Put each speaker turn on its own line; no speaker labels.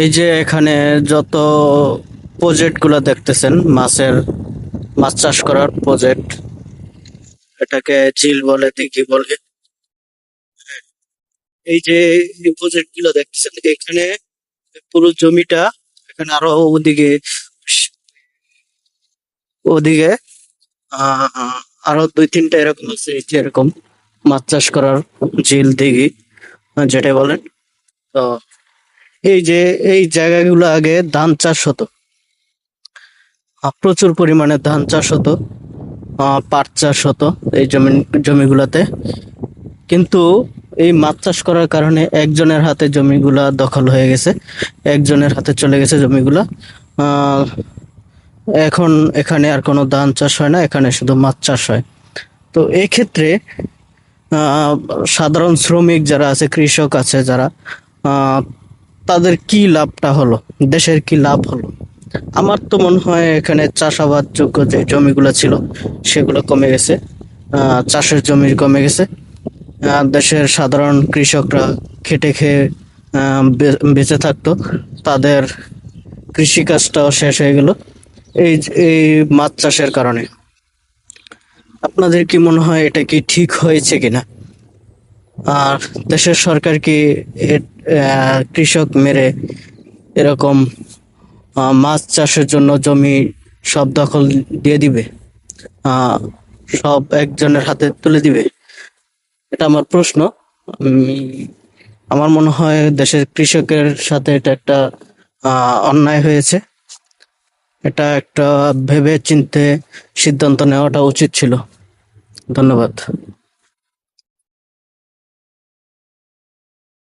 এই যে এখানে যত প্রজেক্ট গুলো দেখতেছেন, মাছ চাষ করার প্রজেক্ট, এটাকে চিল বলে, দিঘি বলে। এই যে প্রজেক্ট গুলো দেখতেছেন এখানে, পুরো জমিটা, এখানে আরো ওদিকে ওদিকে আরো দুই তিনটা এরকম আছে, এই যে এরকম মাছ চাষ করার ঝিল, দিঘি, যেটা বলেন। তো এই যে এই জায়গাগুলো আগে ধান চাষ হতো, প্রচুর পরিমাণে ধান চাষ হতো, পাট চাষ হতো এই জমিগুলোতে। কিন্তু এই মাছ চাষ করার কারণে একজনের হাতে জমিগুলা দখল হয়ে গেছে, একজনের হাতে চলে গেছে জমিগুলা। আহ, এখন এখানে আর কোনো ধান চাষ হয় না, এখানে শুধু মাছ চাষ হয়। তো এই ক্ষেত্রে আহ, সাধারণ শ্রমিক যারা আছে, কৃষক আছে যারা, আহ, তাদের কি লাভটা হলো, দেশের কি লাভ হলো? আমার তো মনে হয় এখানে চাষাবাদ যোগ্য যে জমিগুলো ছিল সেগুলো কমে গেছে, চাষের জমি কমে গেছে। দেশের সাধারণ কৃষকরা খেটে খেয়ে বেঁচে থাকতো, তাদের কৃষিকাজটাও শেষ হয়ে গেল এই মাছ চাষের কারণে। আপনাদের কি মনে হয় এটা কি ঠিক হয়েছে কিনা? আর দেশের সরকার কি কৃষক মেরে এরকম মাছ চাষের জন্য জমি সব দখল দিয়ে দিবে, আহ সব একজনের হাতে তুলে দিবে? এটা আমার প্রশ্ন। আমার মনে হয় দেশের কৃষকের সাথে এটা একটা অন্যায় হয়েছে। এটা একটা ভেবে চিন্তে সিদ্ধান্ত নেওয়াটা উচিত ছিল। ধন্যবাদ।